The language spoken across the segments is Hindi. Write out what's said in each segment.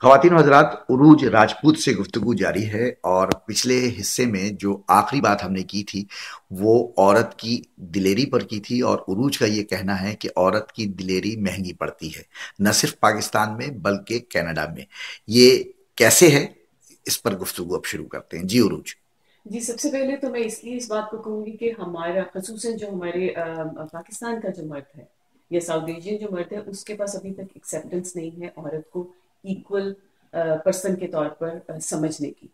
ख़वातीन व हज़रात, उरूज राजपूत से गुफ्तगू जारी है और पिछले हिस्से में जो आखिरी बात हमने की थी, वो औरत की दिलेरी पर की थी और उरूज का ये कहना है कि औरत की दिलेरी महँगी पड़ती है, न सिर्फ पाकिस्तान में बल्कि कनाडा में। ये कैसे है? इस पर गुफ्तगू अब शुरू करते हैं। जी उरूज। जी, सबसे पहले तो मैं इसलिए इस बात को कहूँगी कि हमारा ख़ुसूसन जो हमारे पाकिस्तान का जो मर्द है या साउथ एशियन जो मर्द है, उसके पास अभी तक एक्सेप्टेंस नहीं है औरत को इक्वल पर्सन के तौर पर समझने की।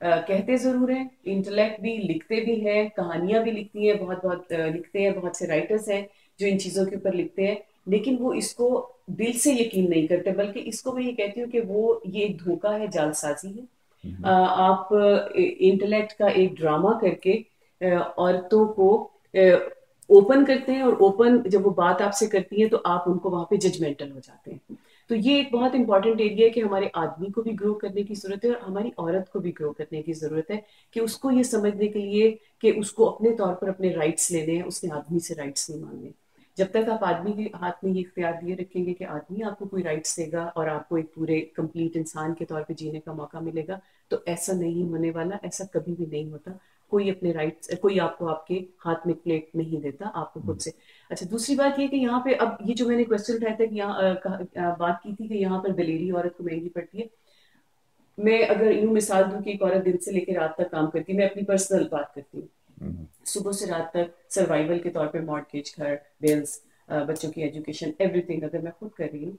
कहते ज़रूर हैं, इंटेलेक्ट भी लिखते भी हैं, कहानियाँ भी लिखती हैं, बहुत-बहुत लिखते हैं, बहुत से राइटर्स हैं जो इन चीज़ों के ऊपर लिखते हैं, लेकिन वो इसको दिल से यकीन नहीं करते, बल्कि इसको मैं ये कहती हूँ कि वो ये एक धोखा है, जालसाज़ी है। आप इंटेलेक्ट का एक ड्रामा करके औरतों को ओपन करते हैं और ओपन जब वो बात आपसे करती हैं तो आप उनको वहां पे जजमेंटल हो जाते हैं। तो ये एक बहुत इंपॉर्टेंट एरिया है कि हमारे आदमी को भी ग्रो करने की जरूरत है और हमारी औरत को भी ग्रो करने की जरूरत है कि उसको ये समझने के लिए कि उसको अपने तौर पर अपने राइट्स लेने हैं, उसने आदमी से राइट्स नहीं मांगने। जब तक आप आदमी के हाथ में ये इख्तियार दिए रखेंगे कि आदमी आपको कोई राइट्स देगा और आपको एक पूरे कंप्लीट इंसान के तौर पे जीने का मौका मिलेगा, तो ऐसा नहीं होने वाला, ऐसा कभी भी नहीं होता। कोई अपने राइट्स, कोई आपको आपके हाथ में प्लेट नहीं देता, आपको खुद से। अच्छा, दूसरी बात ये कि यहाँ पे अब ये जो मैंने क्वेश्चन उठाया था कि यहाँ बात की थी कि यहाँ पर दलेरी औरत को महंगी पड़ती है। मैं अगर यूं मिसाल दूं कि एक औरत दिन से लेकर रात तक काम करती है, मैं अपनी पर्सनल बात करती हूँ, सुबह से रात तक सर्वाइवल के तौर पे मॉर्गेज, घर, बिल्स, बच्चों की एजुकेशन, एवरीथिंग अगर मैं खुद कर रही हूँ,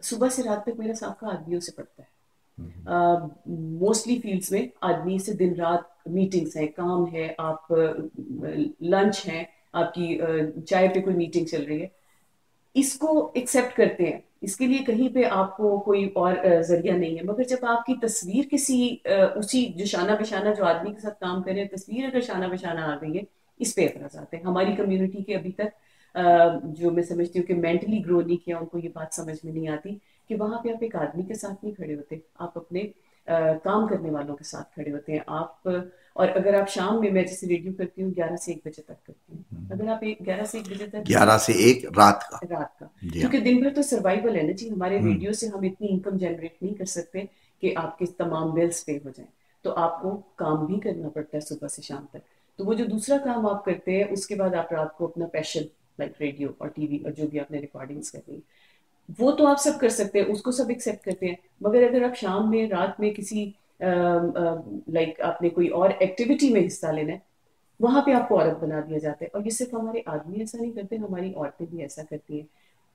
सुबह से रात तक मेरा साथ का आदमियों से पड़ता है। मोस्टली फील्ड्स में आदमी से दिन रात मीटिंग्स हैं, काम है, आप लंच है, आपकी चाय पे कोई मीटिंग चल रही है, इसको एक्सेप्ट करते हैं, इसके लिए कहीं पे आपको कोई और जरिया नहीं है। मगर जब आपकी तस्वीर किसी उसी जो शाना बिशाना जो आदमी के साथ काम कर रहे हैं, तस्वीर अगर शाना बिशाना आ गई है, इस पे एतराज आते हैं। हमारी कम्युनिटी के अभी तक जो मैं समझती हूँ कि मेंटली ग्रो नहीं किया, उनको ये बात समझ में नहीं आती कि वहां पे आप एक आदमी के साथ नहीं खड़े होते, आप अपने काम करने वालों के साथ खड़े होते हैं। आप और अगर आप शाम में, मैं जैसे रेडियो करती हूँ 11 से 1 बजे तक करती हूँ, अगर आप 11 से 1 बजे तक भी 11 से 1 रात का। रात का, जी हाँ। क्योंकि दिन भर तो सर्वाइवल है ना जी, हमारे हम्म। रेडियो से हम इतनी इनकम जनरेट नहीं कर सकते कि आपके तमाम बिल्स पे हो जाएं। तो आपको काम भी करना पड़ता है सुबह से शाम तक। तो वो जो दूसरा काम आप करते हैं, उसके बाद आप रात को अपना पैशन लाइक रेडियो और टीवी और जो भी आपने रिकॉर्डिंग्स करनी है, वो तो आप सब कर सकते हैं, उसको सब एक्सेप्ट करते हैं। मगर अगर आप शाम में, रात में किसी लाइक आपने कोई और एक्टिविटी में हिस्सा लेना है, वहां पे आपको औरत बना दिया जाता है। और ये सिर्फ हमारे आदमी ऐसा नहीं करते, हमारी औरतें भी ऐसा करती हैं।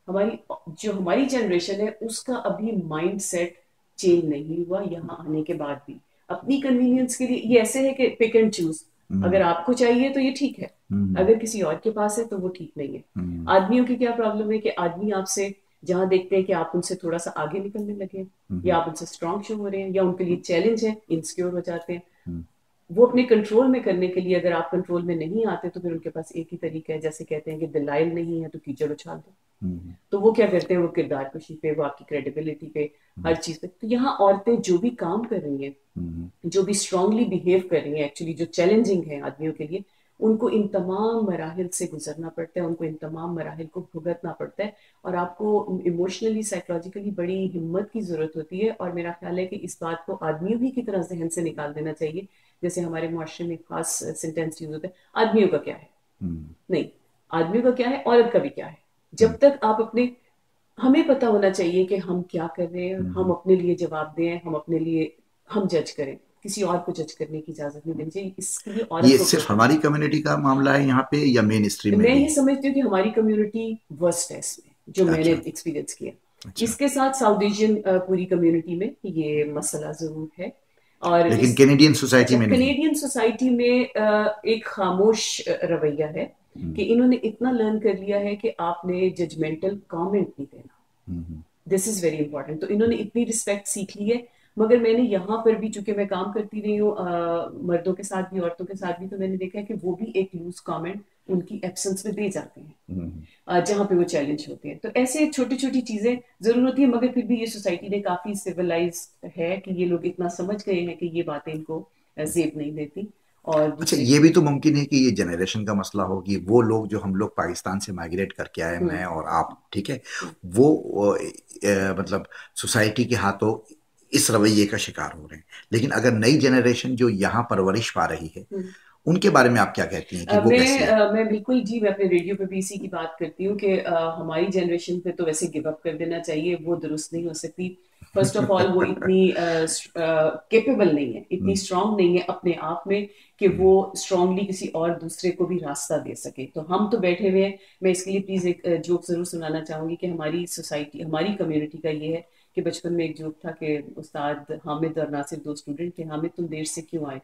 हमारी जो हमारी जनरेशन है, उसका अभी माइंड सेट चेंज नहीं हुआ यहाँ आने के बाद भी। अपनी कन्वीनियंस के लिए ये ऐसे है कि पिक एंड चूज, अगर आपको चाहिए तो ये ठीक है, अगर किसी और के पास है तो वो ठीक नहीं है। आदमियों की क्या प्रॉब्लम है कि आदमी आपसे जहां देखते हैं कि आप उनसे थोड़ा सा आगे निकलने लगे, या आप उनसे स्ट्रांग शो हो रहे हैं, या उनके लिए चैलेंज है, इंसिक्योर हो जाते हैं। वो अपने कंट्रोल में करने के लिए, अगर आप कंट्रोल में नहीं आते तो फिर उनके पास एक ही तरीका है, जैसे कहते हैं कि दलाइल नहीं है तो कीचड़ उछाल दो। तो वो क्या करते हैं, वो किरदार कशी पे, वो आपकी क्रेडिबिलिटी पे, हर चीज पे। तो यहाँ औरतें जो भी काम कर रही हैं, जो भी स्ट्रांगली बिहेव कर रही हैं, एक्चुअली जो चैलेंजिंग है आदमियों के लिए, उनको इन तमाम मराहिल से गुजरना पड़ता है, उनको इन तमाम मराहिल को भुगतना पड़ता है। और आपको इमोशनली, साइकोलॉजिकली बड़ी हिम्मत की जरूरत होती है। और मेरा ख्याल है कि इस बात को आदमियों ही की तरह जहन से निकाल देना चाहिए। जैसे हमारे मुआशरे में खास सेंटेंस यूज होता है, आदमियों का क्या है। नहीं, आदमियों का क्या है, औरत का भी क्या है। जब तक आप अपने, हमें पता होना चाहिए कि हम क्या कर रहे हैं, हम अपने लिए जवाब दें, हम अपने लिए हम जज करें, किसी और को जज करने की इजाजत नहीं देनी चाहिए। इसके लिए औरत ये को ग्रो सिर्फ करना हमारी कम्युनिटी का मामला है यहाँ पे या मेन स्ट्रीम चाहिए। में मैं भी? ये समझती हूँ कि हमारी कम्युनिटी वर्स्ट है इसमें, जो मैंने अच्छा। एक्सपीरियंस किया। अच्छा। इसके साथ साउथ एशियन पूरी कम्युनिटी में ये मसला जरूर है। और लेकिन इस, कैनेडियन सोसाइटी अच्छा, में नहीं? कनेडियन सोसाइटी में एक खामोश रवैया है कि इन्होंने इतना लर्न कर लिया है कि आपने जजमेंटल कमेंट नहीं देना। This is very important. तो इन्होंने इतनी रिस्पेक्ट सीख ली है। मगर मैंने यहाँ पर भी, चूंकि मैं काम करती रही हूँ मर्दों के साथ भी औरतों के साथ भी, तो मैंने देखा है कि वो भी एक लूज कमेंट उनकी एब्सेंस में दे जाते हैं, जहाँ पे वो चैलेंज होते हैं। तो ऐसे छोटी छोटी चीजें जरूर होती है। मगर फिर भी ये सोसाइटी ने काफी सिविलाइज है कि ये लोग इतना समझ गए हैं कि ये बातें इनको जेब नहीं देती। और अच्छा, दूसरी ये भी तो मुमकिन है कि ये जनरेशन का मसला हो कि वो लोग जो हम लोग पाकिस्तान से माइग्रेट करके आए, हम्म मैं और आप, ठीक है, हम्म वो मतलब सोसाइटी के हाथों इस रवैये का शिकार हो रहे हैं। लेकिन अगर नई जनरेशन जो यहाँ परवरिश पा रही है, हम्म उनके बारे में आप क्या कहती हैं कि वो कैसी है? मैं बिल्कुल जी, मैं अपने रेडियो पे भी इसी की बात करती हूँ कि हमारी जनरेशन पे तो वैसे गिव अप कर देना चाहिए, वो दुरुस्त नहीं हो सकती। फर्स्ट ऑफ ऑल वो इतनी केपेबल नहीं है, इतनी हम्म, स्ट्रांग नहीं है अपने आप में कि वो स्ट्रांगली किसी और दूसरे को भी रास्ता दे सके। तो हम तो बैठे हुए हैं। मैं इसके लिए प्लीज एक जोक जरूर सुनाना चाहूंगी कि हमारी सोसाइटी, हमारी कम्युनिटी का ये है कि बचपन में एक जोक था कि उस्ताद हामिद और नासिर दो स्टूडेंट थे। हामिद, तुम देर से क्यों आए?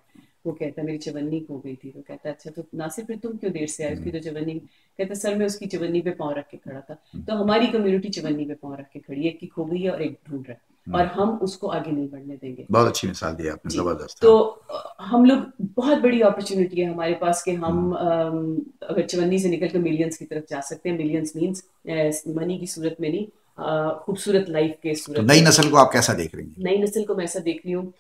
वो कहता मेरी चवन्नी खो गई थी। तो कहता अच्छा, तो नासिर फिर तुम क्यों देर से आए? उसकी तो चवन्नी। कहता सर मैं उसकी चवन्नी पे पाँव रख के खड़ा था। तो हमारी कम्युनिटी चवन्नी पे पाँव रख के खड़ी है, एक की खो गई है और एक ढूंढ रहा है, और हम उसको आगे नहीं बढ़ने देंगे। बहुत अच्छी मिसाल दी आपने, जी। जबरदस्त। तो हाँ। हम लोग, बहुत बड़ी अपॉर्चुनिटी है हमारे पास कि हम हम्म, अगर चवन्नी से निकल कर मिलियंस की तरफ जा सकते हैं। मिलियंस मीन्स मनी की सूरत में नहीं, खूबसूरत लाइफ के तो सूरत नई में। नस्ल को आप कैसा देख रही हैं? नई नस्ल को मैं ऐसा देख रही हूँ,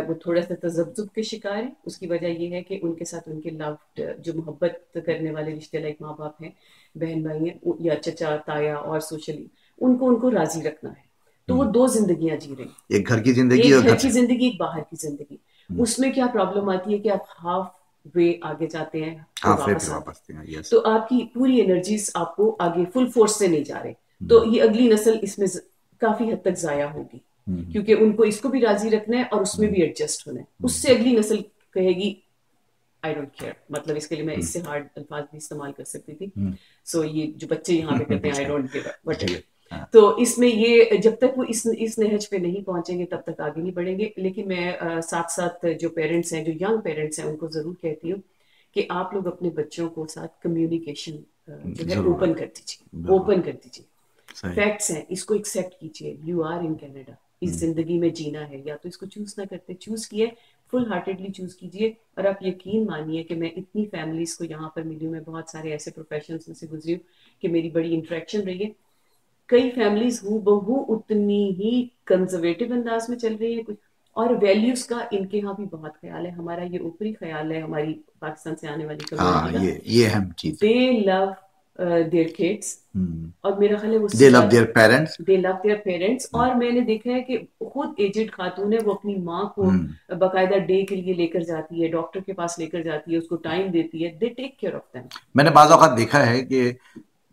वो थोड़ा सा तजब्जुब के शिकार है। उसकी वजह ये है कि उनके साथ उनके लव, जो मोहब्बत करने वाले रिश्ते, लाइक माँ बाप हैं, बहन भाई हैं, या चचा ताया, और सोशली उनको उनको राजी रखना है। तो वो हम्म, दो जिंदगियां जी रहे हैं, एक घर की जिंदगी एक और घर घर की से। जिंदगी, एक बाहर की जिंदगी। हम्म, उसमें क्या प्रॉब्लम आती है कि आप हाफ वे आगे जाते हैं और हाँ, फिर वापस आते वापस हैं। हैं, यस। तो आपकी पूरी एनर्जीज आपको आगे फुल फोर्स से नहीं जा रहे। तो हम्म, ये अगली नस्ल इसमें काफी हद तक जाया होगी, हम्म, क्योंकि उनको इसको भी राजी रखना है और उसमें हम्म, भी एडजस्ट होना है। हम्म, उससे अगली नस्ल कहेगी आई डोंट केयर। मतलब इसके लिए मैं हम्म, इससे हार्ड अल्फाज भी इस्तेमाल कर सकती थी। हम्म, सो ये जो बच्चे यहाँ पे करते हैं, आई अच्छा, डोंट गिव वट ठीक एवर। है। हाँ, तो इसमें ये, जब तक वो इस नहज पे नहीं पहुंचेंगे तब तक आगे नहीं बढ़ेंगे। लेकिन मैं साथ साथ जो पेरेंट्स हैं, जो यंग पेरेंट्स हैं, उनको जरूर कहती हूँ कि आप लोग अपने बच्चों को साथ कम्युनिकेशन जो है जरूर है, ओपन कर दीजिए, बिल्कुल ओपन कर दीजिए। सही। फैक्ट्स हैं, इसको एक्सेप्ट कीजिए। यू आर इन कनाडा, इस हम्म, जिंदगी में जीना है, या तो इसको चूज ना करते, चूज किए, फुल हार्टेडली चूज कीजिए। और आप यकीन मानिए कि मैं इतनी फैमिलीज को यहाँ पर मिली हूँ, मैं बहुत सारे ऐसे प्रोफेशंस में से गुजरी हूँ कि मेरी बड़ी इंटरेक्शन रही है। कई फैमिलीज हूँ बहू उतनी ही कंजर्वेटिव अंदाज में चल रही है कुछ, और वैल्यूज का इनके यहाँ भी बहुत ख्याल है। हमारा ये ऊपरी ख्याल है हमारी पाकिस्तान से आने वाली कम्युनिटी हाँ, का। ये अहम चीज है। दे लव देयर किड्स, हम्म, और मेरा ख्याल है वो दे सीधा, love their parents. They love their parents. और मैंने देखा है कि खुद एजेड खातून है, वो अपनी माँ को हम्म, बाकायदा डे के लिए लेकर जाती है, डॉक्टर के पास लेकर जाती है, उसको टाइम देती है। They take care of them. मैंने बाज़ औक़ात देखा है कि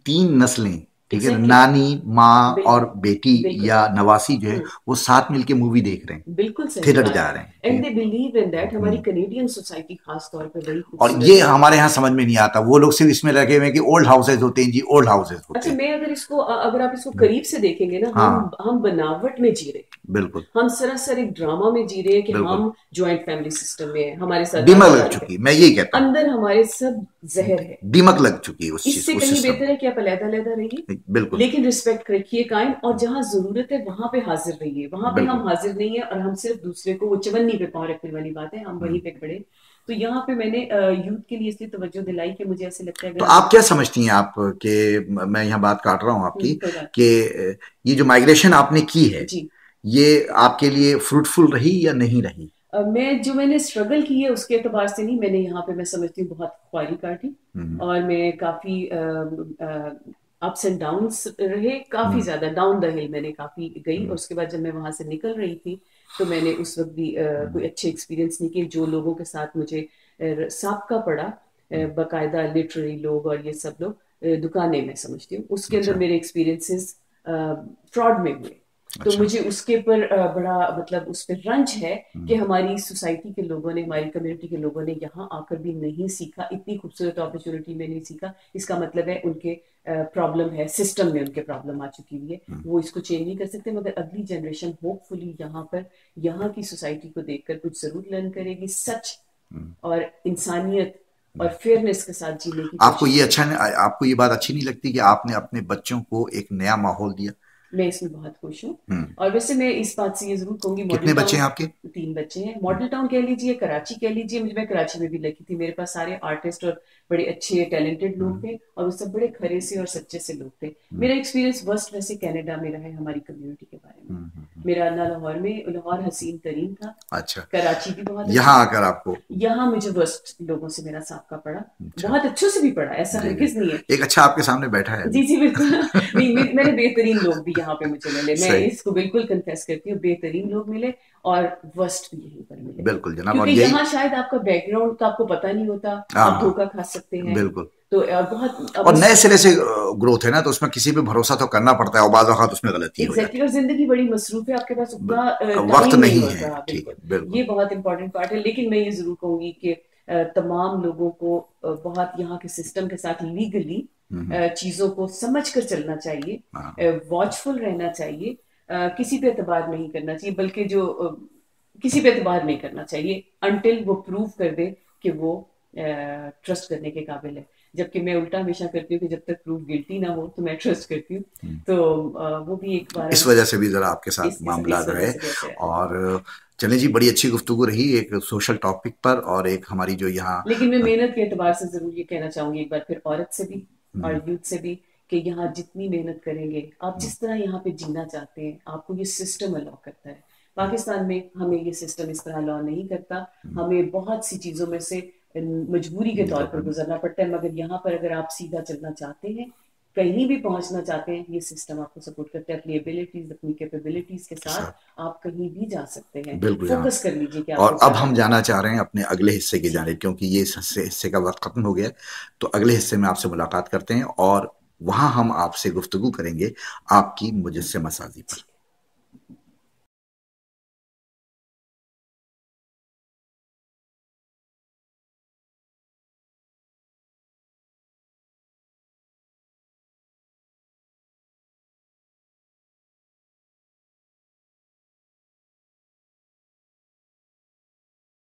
3 नस्लें, ठीक है, एग्जैक्टली, नानी, माँ बिल्कुल, और बेटी बिल्कुल। या नवासी जो है, हम्म, वो साथ मिलके मूवी देख रहे हैं, बिल्कुल सही थिएटर बात जा है। रहे हैं, एंड ठीक दे बिलीव इन दैट। है। हमारी कनेडियन सोसाइटी खास तौर पे बड़ी और खूबसूरत ये है। हमारे यहाँ समझ में नहीं आता, वो लोग सिर्फ इसमें लगे हुए हैं कि ओल्ड हाउसेज होते हैं जी, ओल्ड हाउसेज होते अच्छा, हैं। मैं अगर इसको, अगर आप इसको करीब से देखेंगे ना, हाँ, हम बनावट में जी रहे हैं। बिल्कुल, हम सरासर एक ड्रामा में जी रहे हैं कि बिल्कुल। हम ज्वाइंट फैमिली सिस्टम में हैं, हमारे साथ दीमक दादा लग दादी चुकी है, है, मैं यही कहता हूँ। अंदर हमारे सब जहर है। दीमक लग चुकी है उस चीज, इससे उस कहीं सिस्टम बेहतर है कि आप अलग-अलग रहिए, में। बिल्कुल, लेकिन रिस्पेक्ट रखिए कायम, और जहां जरूरत है वहां पे हाजिर रहिए। वहां पे बिल्कुल। हम हाजिर नहीं है और हम सिर्फ दूसरे को, वो चवन्नी पे पाँव रखने वाली बात है, हम वहीं पे खड़े। तो यहाँ पे मैंने यूथ के लिए इसलिए तवज्जो दिलाई कि मुझे ऐसे लगता है तो अगर आप आप, क्या समझती हैं आप कि मैं यहाँ बात काट रहा हूँ आपकी, कोई बात कि ये जो माइग्रेशन आपने की है, जी, ये आपके लिए फ्रूटफुल रही या नहीं रही? मैंने स्ट्रगल की है उसके एतबार से नहीं, मैंने यहाँ पे मैं समझती हूँ बहुत ख्वारी काटी। हम्म, और मैं काफी अप्स एंड डाउन्स रहे, काफी हम्म, ज्यादा डाउन द हिल मैंने काफी गई। और हम्म, उसके बाद जब मैं वहां से निकल रही थी, तो मैंने उस वक्त भी हम्म, कोई अच्छे एक्सपीरियंस नहीं किए। जो लोगों के साथ मुझे साबका पड़ा, बाकायदा लिटरेरी लोग और ये सब लोग, दुकानें मैं समझती हूँ, उसके अंदर अच्छा, मेरे एक्सपीरियंसेस फ्रॉड में हुए। तो अच्छा, मुझे उसके पर बड़ा, मतलब उस पर रंज है कि हम्म, हमारी सोसाइटी के लोगों ने, हमारी कम्युनिटी के लोगों ने यहाँ आकर भी नहीं सीखा, इतनी खूबसूरत अपॉर्चुनिटी में नहीं सीखा। इसका मतलब है उनके प्रॉब्लम है, सिस्टम में उनके प्रॉब्लम आ चुकी हुई है, हम्म, वो इसको चेंज नहीं कर सकते। मगर अगली जनरेशन होपफुली यहाँ पर, यहाँ की सोसाइटी को देखकर कुछ जरूर लर्न करेगी, सच हम्म, और इंसानियत और हम्म। फेयरनेस के साथ जीने की आपको कोशिश ये करेगी। आपको ये बात अच्छी नहीं लगती कि आपने अपने बच्चों को एक नया माहौल दिया? मैं इसमें बहुत खुश हूँ। हम्म। और वैसे मैं इस बात से ये जरूर कहूंगी, कितने मॉडल बच्चे टाउन, हैं आपके? 3 बच्चे हैं। मॉडल टाउन कह लीजिए, कराची कह लीजिए, मुझे, मैं कराची में भी लगी थी, मेरे पास सारे आर्टिस्ट और बड़े अच्छे टैलेंटेड लोग हम्म। थे, और वो सब बड़े खरे से और सच्चे से लोग थे। हम्म। मेरा एक्सपीरियंस वर्स्ट वैसे कनाडा में रहा है हमारी कम्युनिटी के बारे में। मेरा ना लाहौर में, लाहौर हसीन तरीन था, अच्छा। कराची भी बहुत अच्छा यहाँ था। आकर आपको? यहाँ मुझे वर्स्ट लोगों से मेरा सामना पड़ा। अच्छा। बहुत अच्छों से भी पड़ा, ऐसा जी जी। हरगिज नहीं है। एक अच्छा आपके सामने बैठा है जी अभी। जी बिल्कुल। नहीं, मैंने बेहतरीन लोग भी यहाँ पे मुझे मिले, मैं सही। इसको बिल्कुल कन्फेस करती हूँ, बेहतरीन लोग मिले और वर्स्ट भी यहीं पर मिले। बिल्कुल जनाब, क्योंकि और यही। यहाँ शायद आपका बैकग्राउंड का आपको पता नहीं होता, हाँ आप हाँ। धोखा खा सकते हैं। बिल्कुल। तो बहुत और बस नए सिरे से ग्रोथ है ना, तो उसमें किसी पे भरोसा तो करना पड़ता है, और बाज़ औक़ात उसमें गलती हो एग्जैक्टली, जाती और जिंदगी बड़ी मसरूफ है, आपके पास है। उतना वक्त टाइम नहीं नहीं है। होता। ठीक है, बिल्कुल, बिल्कुल। ये बहुत इंपॉर्टेंट पार्ट है। लेकिन मैं ये जरूर कहूंगी कि तमाम लोगों को बहुत यहाँ के सिस्टम के साथ लीगली चीजों को समझ कर चलना हाँ। चाहिए, वॉचफुल रहना चाहिए, किसी पे एतबार नहीं करना चाहिए, बल्कि जो किसी पे एतबार नहीं करना चाहिए अनटिल वो प्रूव कर दे कि वो ट्रस्ट करने के काबिल है। जबकि मैं उल्टा हमेशा करती हूँ कि जब तक प्रूफ गिल्टी ना हो तो मैं ट्रस्ट करती हूँ। तो वो भी एक बार इस वजह से भी ज़रा आपके साथ मामला इस वजह रहे। से भी ऐसे है। और चलें जी, बड़ी अच्छी गुफ्तगू रही, एक सोशल टॉपिक पर, और एक हमारी जो यहाँ। लेकिन मैं मेहनत के एतबार से जरूर ये कहना चाहूंगी एक बार फिर, औरत से भी और हम्म। यूथ से भी, कि यहाँ जितनी मेहनत करेंगे, आप हम्म। जिस तरह यहाँ पे जीना चाहते हैं, आपको ये सिस्टम अलाउ करता है। पाकिस्तान में हमें ये सिस्टम इस तरह अलाउ नहीं करता। हमें बहुत सी चीजों में से मजबूरी के तौर पर गुजरना पड़ता है, मगर यहाँ पर अगर आप सीधा चलना चाहते हैं, कहीं भी पहुंचना चाहते हैं, ये सिस्टम आपको सपोर्ट करता है। अपनी एबिलिटीज, अपनी कैपेबिलिटीज के के साथ साथ। आप कहीं भी जा सकते हैं। बिल्कुल जनाब। फोकस कर लीजिए कि और आपको अब क्या हम करना है। जाना चाह रहे हैं अपने अगले हिस्से की जी जानिब, क्योंकि ये इस हिस्से का वक्त खत्म हो गया है। तो अगले हिस्से में आपसे मुलाकात करते हैं, और वहां हम आपसे गुफ्तगू करेंगे आपकी मुजस्समा साजी पर।